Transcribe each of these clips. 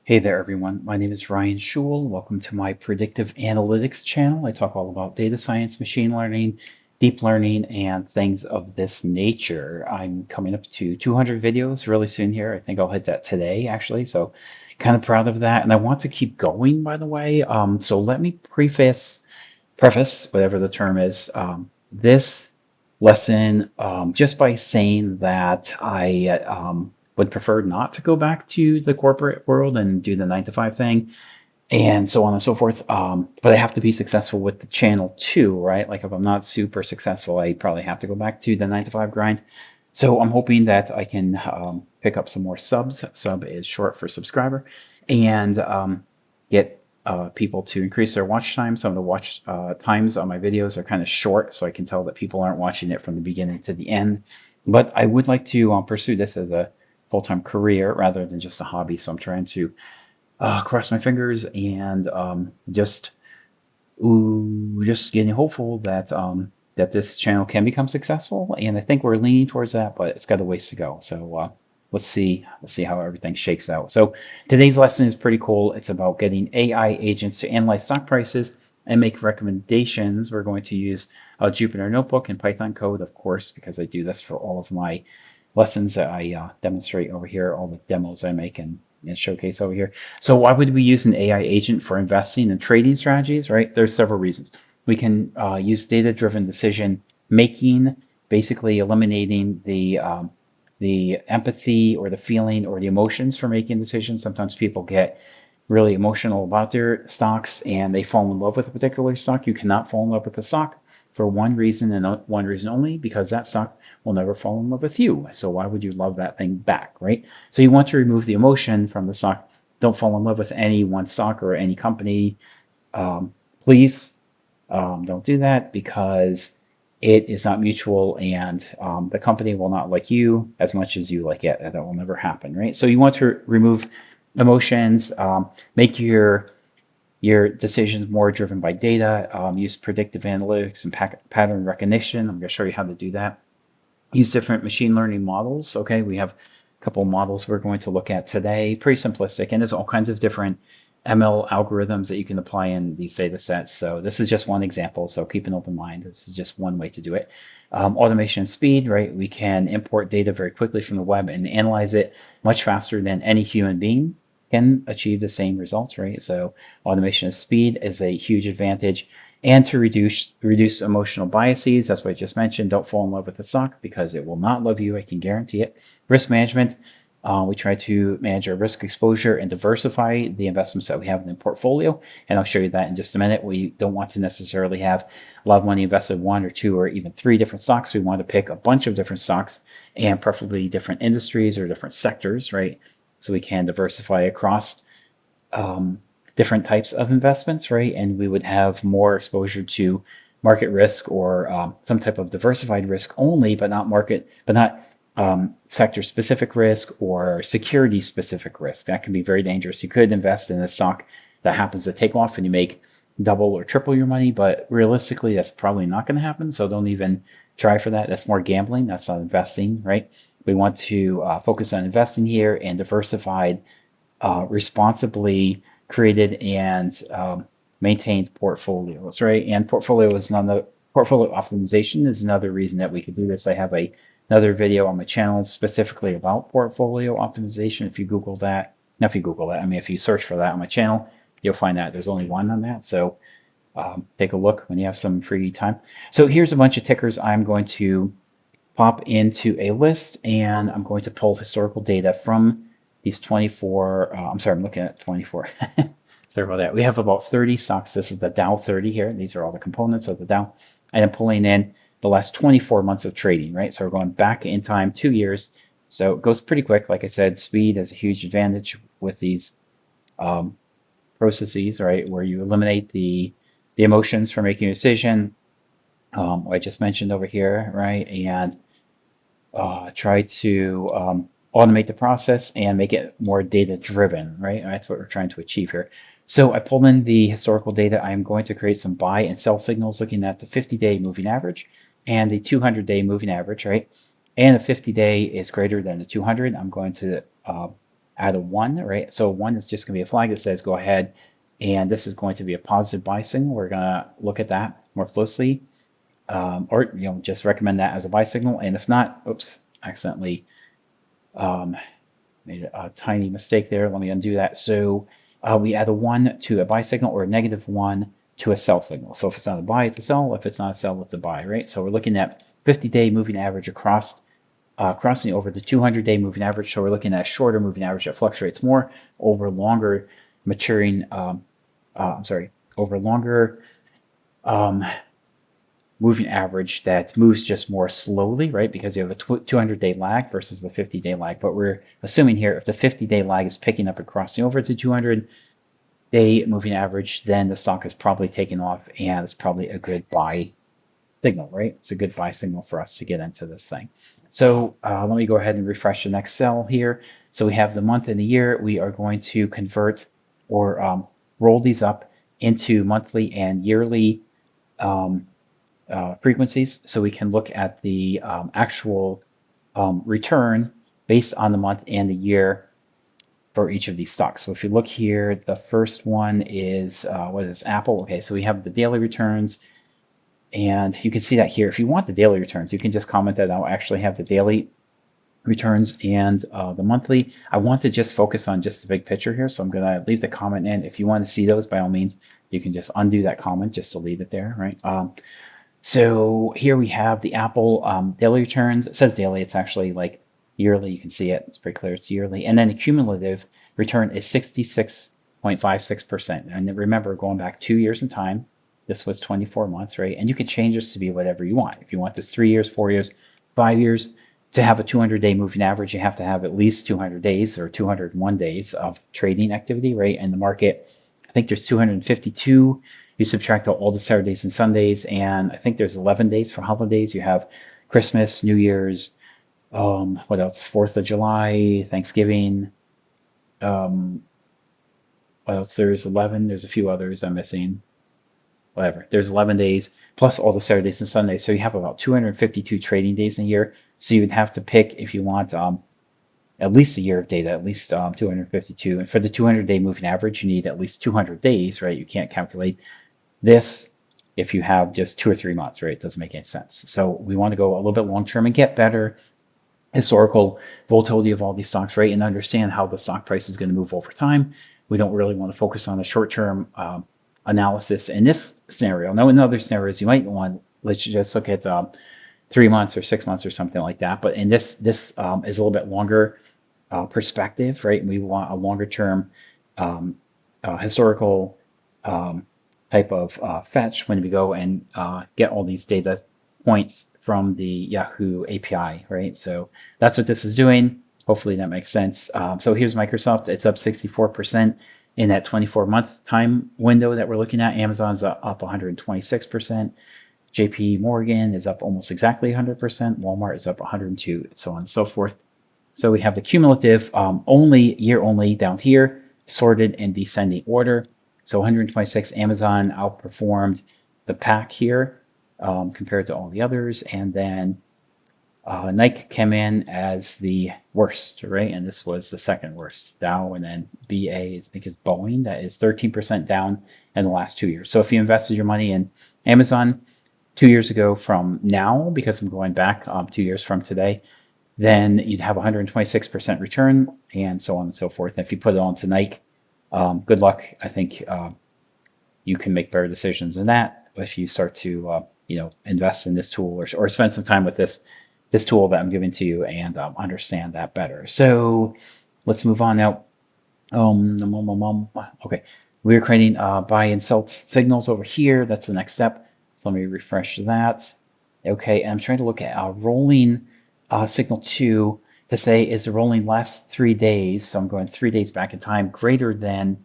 Hey there, everyone. My name is Ryan Schul. Welcome to my predictive analytics channel. I talk all about data science, machine learning, deep learning, and things of this nature. I'm coming up to 200 videos really soon here. I think I'll hit that today, actually. So, kind of proud of that. And I want to keep going, by the way. So, let me preface, whatever the term is, this lesson just by saying that I would prefer not to go back to the corporate world and do the 9 to 5 thing and so on and so forth. But I have to be successful with the channel too, right? Like if I'm not super successful, I probably have to go back to the 9 to 5 grind. So I'm hoping that I can pick up some more subs. Sub is short for subscriber, and get people to increase their watch time. Some of the watch times on my videos are kind of short, so I can tell that people aren't watching it from the beginning to the end. But I would like to pursue this as a full-time career rather than just a hobby. So I'm trying to cross my fingers and just getting hopeful that that this channel can become successful. And I think we're leaning towards that, but it's got a ways to go. So let's see how everything shakes out. So today's lesson is pretty cool. It's about getting AI agents to analyze stock prices and make recommendations. We're going to use a Jupyter Notebook and Python code, of course, because I do this for all of my lessons that I demonstrate over here, all the demos I make and showcase over here. So why would we use an AI agent for investing and trading strategies, right? There's several reasons. We can use data-driven decision making, basically eliminating the empathy or the feeling or the emotions for making decisions. Sometimes people get really emotional about their stocks and they fall in love with a particular stock. You cannot fall in love with a stock for one reason and one reason only, because that stock will never fall in love with you. So why would you love that thing back, right? So you want to remove the emotion from the stock. Don't fall in love with any one stock or any company. Please don't do that, because it is not mutual, and the company will not like you as much as you like it. That will never happen, right? So you want to remove emotions, make your decisions more driven by data, use predictive analytics and pattern recognition. I'm going to show you how to do that. Use different machine learning models. Okay, we have a couple of models we're going to look at today. Pretty simplistic, and there's all kinds of different ML algorithms that you can apply in these data sets. So this is just one example, so keep an open mind. This is just one way to do it. Automation and speed, right? We can import data very quickly from the web and analyze it much faster than any human being can achieve the same results, right? So automation and speed is a huge advantage. And to reduce emotional biases, that's what I just mentioned. Don't fall in love with the stock, because it will not love you, I can guarantee it. Risk management, we try to manage our risk exposure and diversify the investments that we have in the portfolio. And I'll show you that in just a minute. We don't want to necessarily have a lot of money invested in one or two or even three different stocks. We want to pick a bunch of different stocks, and preferably different industries or different sectors, right? So we can diversify across different types of investments, right? And we would have more exposure to market risk or some type of diversified risk only, but not sector specific risk or security specific risk. That can be very dangerous. You could invest in a stock that happens to take off and you make double or triple your money, but realistically, that's probably not going to happen. So don't even try for that. That's more gambling. That's not investing, right? We want to focus on investing here and diversified, responsibly created and maintained portfolios, right? And portfolio optimization is another reason that we could do this. I have another video on my channel specifically about portfolio optimization. If you Google that, not if you Google that, I mean, if you search for that on my channel, you'll find that there's only one on that. So take a look when you have some free time. So here's a bunch of tickers I'm going to pop into a list, and I'm going to pull historical data from these 24, I'm sorry, I'm looking at 24. Sorry about that. We have about 30 stocks. This is the Dow 30 here. These are all the components of the Dow. And I'm pulling in the last 24 months of trading, right? So we're going back in time 2 years. So it goes pretty quick. Like I said, speed is a huge advantage with these processes, right? Where you eliminate the emotions for making a decision. I just mentioned over here, right? And try to automate the process and make it more data driven, right? That's what we're trying to achieve here. So I pulled in the historical data. I'm going to create some buy and sell signals looking at the 50-day moving average and the 200-day moving average, right? And the 50-day is greater than the 200. I'm going to add a 1, right? So 1 is just going to be a flag that says go ahead, and this is going to be a positive buy signal. We're going to look at that more closely, or just recommend that as a buy signal. And if not, oops, accidentally made a tiny mistake there. Let me undo that. So we add a 1 to a buy signal, or a -1 to a sell signal. So if it's not a buy, it's a sell. If it's not a sell, it's a buy, right? So we're looking at 50-day moving average across crossing over the 200-day moving average. So we're looking at a shorter moving average that fluctuates more over longer maturing, over longer moving average that moves just more slowly, right? Because you have a 200-day lag versus the 50-day lag. But we're assuming here if the 50-day lag is picking up and crossing over to 200-day moving average, then the stock is probably taking off, and it's probably a good buy signal, right? It's a good buy signal for us to get into this thing. So let me go ahead and refresh the next cell here. So we have the month and the year. We are going to convert or roll these up into monthly and yearly frequencies, so we can look at the actual return based on the month and the year for each of these stocks. So if you look here, the first one is, what is this, Apple? Okay, so we have the daily returns, and you can see that here. If you want the daily returns, you can just comment that I'll actually have the daily returns and the monthly. I want to just focus on just the big picture here, so I'm going to leave the comment in. If you want to see those, by all means, you can just undo that comment just to leave it there, right? So here we have the Apple daily returns. It says daily. It's actually like yearly. You can see it. It's pretty clear. It's yearly. And then the cumulative return is 66.56%. And remember, going back 2 years in time, this was 24 months, right? And you can change this to be whatever you want. If you want this 3 years, 4 years, 5 years, to have a 200-day moving average, you have to have at least 200 days or 201 days of trading activity, right? And the market, I think there's 252. You subtract out all the Saturdays and Sundays, and I think there's 11 days for holidays. You have Christmas, New Year's, what else? 4th of July, Thanksgiving. What else? There's 11. There's a few others I'm missing. Whatever. There's 11 days plus all the Saturdays and Sundays. So you have about 252 trading days in a year. So you would have to pick, if you want at least a year of data, at least 252. And for the 200-day moving average, you need at least 200 days, right? You can't calculate this if you have just 2 or 3 months, right? It doesn't make any sense. So we want to go a little bit long-term and get better historical volatility of all these stocks, right? And understand how the stock price is going to move over time. We don't really want to focus on the short-term analysis in this scenario. Now, in other scenarios, you might want, let's just look at 3 months or 6 months or something like that. But in this is a little bit longer perspective, right? And we want a longer term historical type of fetch when we go and get all these data points from the Yahoo API, right? So that's what this is doing. Hopefully that makes sense. So here's Microsoft. It's up 64% in that 24-month time window that we're looking at. Amazon's up 126%. JP Morgan is up almost exactly 100%. Walmart is up 102, so on and so forth. So we have the cumulative year only down here, sorted in descending order. So 126, Amazon outperformed the pack here compared to all the others. And then Nike came in as the worst, right? And this was the second worst. Dow, and then BA, I think, is Boeing. That is 13% down in the last 2 years. So if you invested your money in Amazon 2 years ago from now, because I'm going back 2 years from today, then you'd have 126% return, and so on and so forth. And if you put it on to Nike, good luck. I think you can make better decisions than that if you start to invest in this tool or spend some time with this tool that I'm giving to you and understand that better. So let's move on now. Okay, we're creating buy and sell signals over here. That's the next step. So let me refresh that. Okay, and I'm trying to look at rolling signal 2 to say, is the rolling last 3 days, so I'm going 3 days back in time, greater than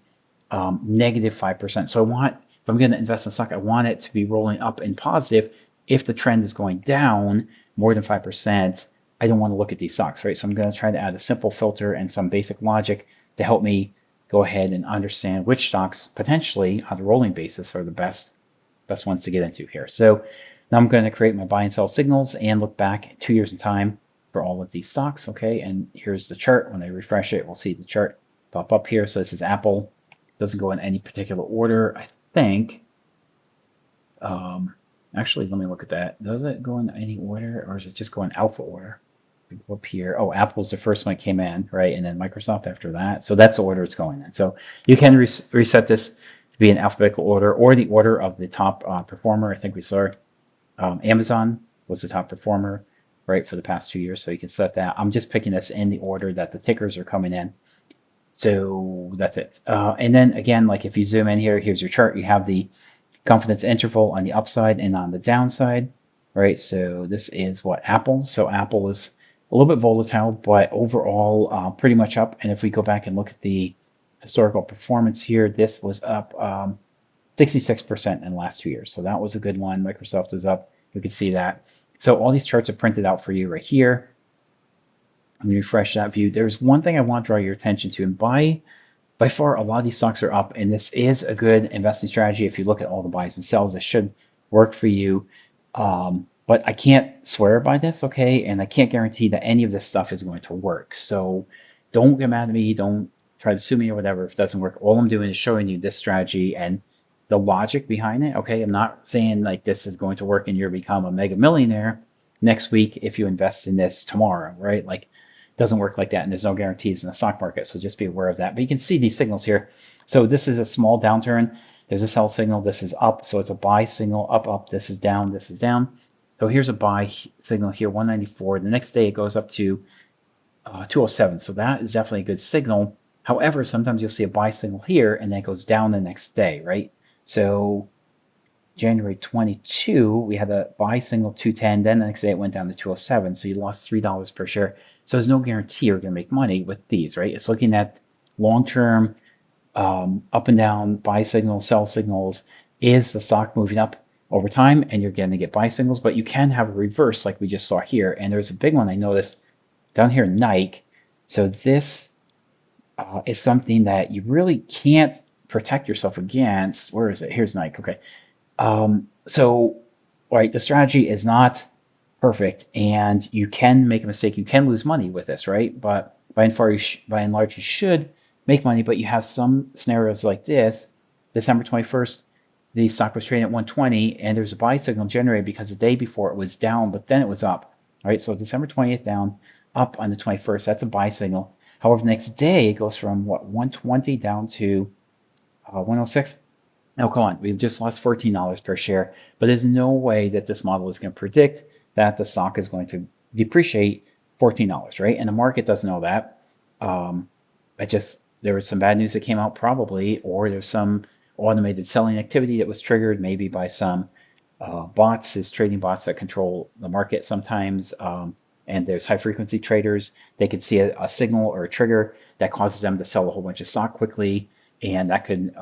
-5%. So if I'm going to invest in stock, I want it to be rolling up in positive. If the trend is going down more than 5%, I don't want to look at these stocks, right? So I'm going to try to add a simple filter and some basic logic to help me go ahead and understand which stocks potentially on a rolling basis are the best ones to get into here. So now I'm going to create my buy and sell signals and look back 2 years in time for all of these stocks. Okay, and here's the chart. When I refresh it, we'll see the chart pop up here. So this is Apple. Doesn't go in any particular order, I think. Actually, let me look at that. Does it go in any order, or is it just go in alpha order? Go up here. Oh, Apple's the first one that came in, right? And then Microsoft after that. So that's the order it's going in. So you can reset this to be in alphabetical order or the order of the top performer. I think we saw Amazon was the top performer, right, for the past 2 years. So you can set that. I'm just picking this in the order that the tickers are coming in. So that's it. And then again, like if you zoom in here, here's your chart. You have the confidence interval on the upside and on the downside, right? So this is what Apple. So Apple is a little bit volatile, but overall pretty much up. And if we go back and look at the historical performance here, this was up 66% in the last 2 years. So that was a good one. Microsoft is up. We can see that. So all these charts are printed out for you right here. Let me refresh that view. There's one thing I want to draw your attention to, and by far, a lot of these stocks are up, and this is a good investing strategy. If you look at all the buys and sells, it should work for you. But I can't swear by this, okay? And I can't guarantee that any of this stuff is going to work. So don't get mad at me. Don't try to sue me or whatever if it doesn't work. All I'm doing is showing you this strategy and the logic behind it, okay? I'm not saying like this is going to work and you're become a mega millionaire next week if you invest in this tomorrow, right? Like, it doesn't work like that, and there's no guarantees in the stock market, so just be aware of that. But you can see these signals here. So this is a small downturn. There's a sell signal. This is up, so it's a buy signal. Up, up. This is down. This is down. So here's a buy signal here, 194. The next day it goes up to 207. So that is definitely a good signal. However, sometimes you'll see a buy signal here, and then it goes down the next day, right? So January 22, we had a buy signal 210. Then the next day it went down to 207. So you lost $3 per share. So there's no guarantee you're going to make money with these, right? It's looking at long-term up and down buy signals, sell signals. Is the stock moving up over time? And you're going to get buy signals, but you can have a reverse like we just saw here. And there's a big one I noticed down here, Nike. So this is something that you really can't protect yourself against. Where is it? Here's Nike. Okay. So, right, the strategy is not perfect, and you can make a mistake. You can lose money with this, right? But by and large, you should make money. But you have some scenarios like this. December 21st, the stock was trading at 120, and there's a buy signal generated because the day before it was down, but then it was up. All right, so December 20th down, up on the 21st. That's a buy signal. However, the next day it goes from 120 down to 106. Now, come on, we've just lost $14 per share, but there's no way that this model is going to predict that the stock is going to depreciate $14, right? And the market doesn't know that. There was some bad news that came out probably, or there's some automated selling activity that was triggered maybe by some bots, is trading bots that control the market sometimes. And there's high frequency traders. They could see a signal or a trigger that causes them to sell a whole bunch of stock quickly, and that could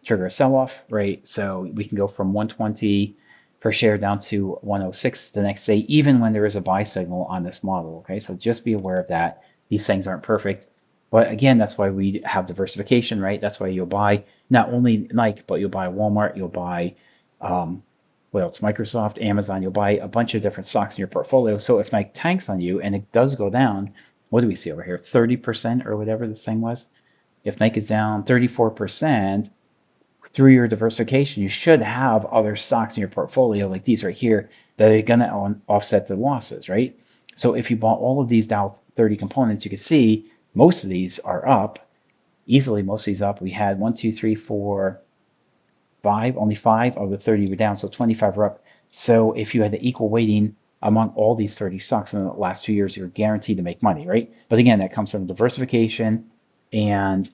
trigger a sell-off, right? So we can go from 120 per share down to 106 the next day, even when there is a buy signal on this model, okay? So just be aware of that. These things aren't perfect. But again, that's why we have diversification, right? That's why you'll buy not only Nike, but you'll buy Walmart, you'll buy, what else? Microsoft, Amazon, you'll buy a bunch of different stocks in your portfolio. So if Nike tanks on you and it does go down, what do we see over here? 30% or whatever this thing was. If Nike is down 34%, through your diversification, you should have other stocks in your portfolio like these right here that are going to offset the losses, right? So if you bought all of these Dow 30 components, you can see most of these are up easily. Most of these up. We had 1, 2, 3, 4, 5. Only 5 of the 30 were down, so 25 were up. So if you had the equal weighting among all these 30 stocks in the last 2 years, you're guaranteed to make money, right? But again, that comes from diversification, and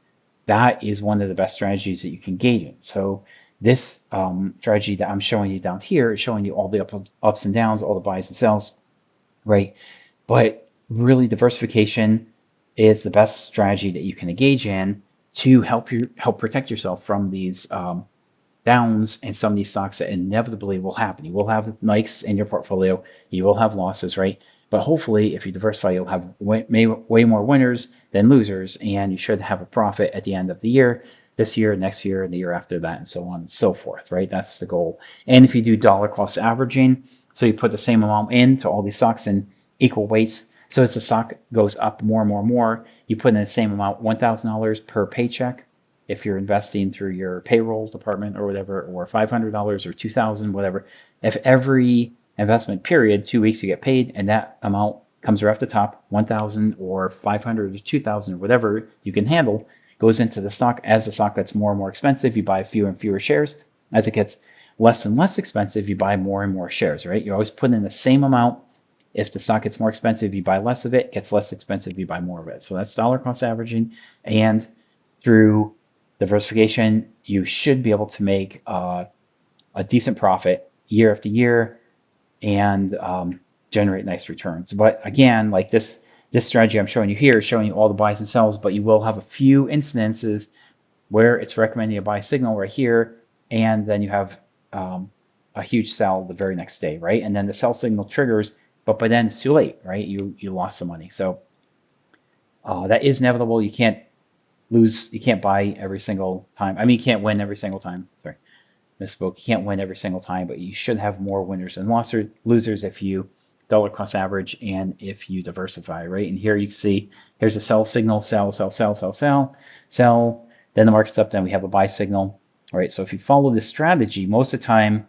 that is one of the best strategies that you can engage in. So this strategy that I'm showing you down here is showing you all the ups and downs, all the buys and sells, right? But really, diversification is the best strategy that you can engage in to help protect yourself from these downs and some of these stocks that inevitably will happen. You will have Nikes in your portfolio. You will have losses, right? But hopefully, if you diversify, you'll have way more winners than losers, and you should have a profit at the end of the year, this year, next year, and the year after that, and so on and so forth, right? That's the goal. And if you do dollar cost averaging, so you put the same amount into all these stocks in equal weights, So as the stock goes up more and more and more, you put in the same amount, $1,000 per paycheck. If you're investing through your payroll department or whatever, or $500 or $2,000, whatever, if every investment period, 2 weeks, you get paid, and that amount comes right off the top, 1,000 or 500 or 2,000 or whatever you can handle, goes into the stock. As the stock gets more and more expensive, you buy fewer and fewer shares. As it gets less and less expensive, you buy more and more shares, right? You're always putting in the same amount. If the stock gets more expensive, you buy less of it. Gets less expensive, you buy more of it. So that's dollar cost averaging. And through diversification, you should be able to make a decent profit year after year and generate nice returns. But again, like this strategy I'm showing you here is showing you all the buys and sells, but you will have a few instances where it's recommending a buy signal right here, and then you have a huge sell the very next day, right? And then the sell signal triggers, but by then it's too late, right? You lost some money. So that is inevitable. You can't lose, you can't buy every single time. I mean, you can't win every single time. Sorry, misspoke. You can't win every single time, but you should have more winners than losers if you dollar cost average and if you diversify, right? And here you can see, here's a sell signal, sell, sell, sell, sell, sell, sell. Then the market's up, then we have a buy signal, right? So if you follow this strategy, most of the time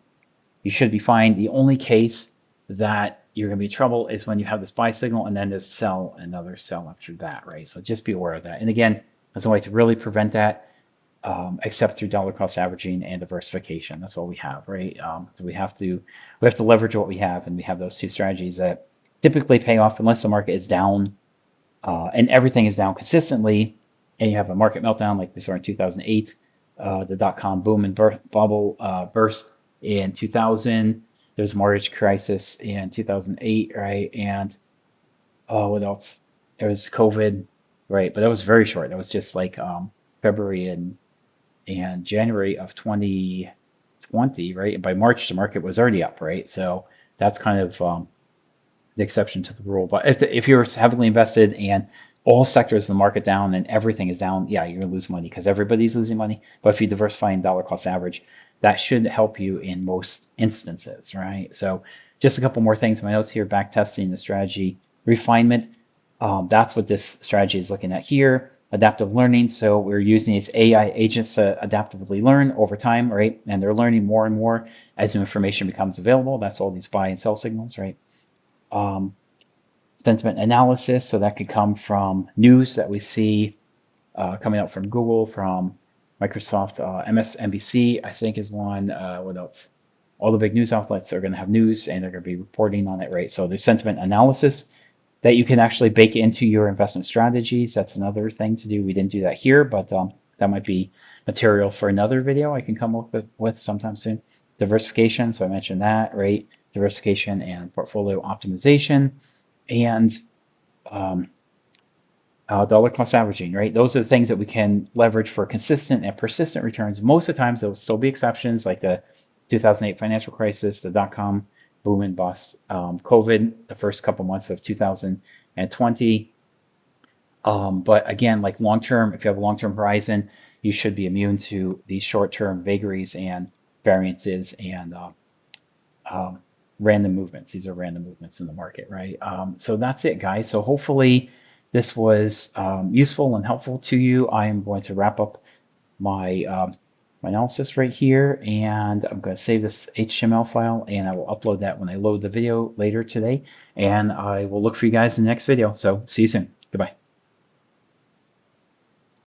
you should be fine. The only case that you're going to be in trouble is when you have this buy signal and then there's a sell, another sell after that, right? So just be aware of that. And again, there's a way to really prevent that, except through dollar cost averaging and diversification. That's all we have, right? So we have to leverage what we have, and we have those two strategies that typically pay off unless the market is down, and everything is down consistently, and you have a market meltdown like we saw in 2008, the dot-com boom and bubble burst in 2000. There's a mortgage crisis in 2008, right? And what else? There was COVID, right? But that was very short. That was just like February and January of 2020, right? And by March, the market was already up, right? So that's kind of the exception to the rule. But if you're heavily invested and all sectors of the market down and everything is down, yeah, you're going to lose money because everybody's losing money. But if you diversify in dollar cost average, that should help you in most instances, right? So just a couple more things in my notes here: back testing the strategy, refinement. That's what this strategy is looking at here. Adaptive learning. So we're using these AI agents to adaptively learn over time, right? And they're learning more and more as new information becomes available. That's all these buy and sell signals, right? Sentiment analysis. So that could come from news that we see coming out from Google, from Microsoft, MSNBC, I think is one. What else? All the big news outlets are going to have news and they're going to be reporting on it, right? So there's sentiment analysis that you can actually bake into your investment strategies. That's another thing to do. We didn't do that here, but that might be material for another video I can come up with sometime soon. Diversification, so I mentioned that, right? Diversification and portfolio optimization, and dollar cost averaging, right? Those are the things that we can leverage for consistent and persistent returns. Most of the times, there will still be exceptions, like the 2008 financial crisis, the dot-com boom and bust, COVID, the first couple months of 2020. But again, like long-term, if you have a long-term horizon, you should be immune to these short-term vagaries and variances and random movements. These are random movements in the market, right? So that's it, guys. So hopefully this was useful and helpful to you. I am going to wrap up my analysis right here, and I'm going to save this HTML file and I will upload that when I load the video later today, and I will look for you guys in the next video. So see you soon.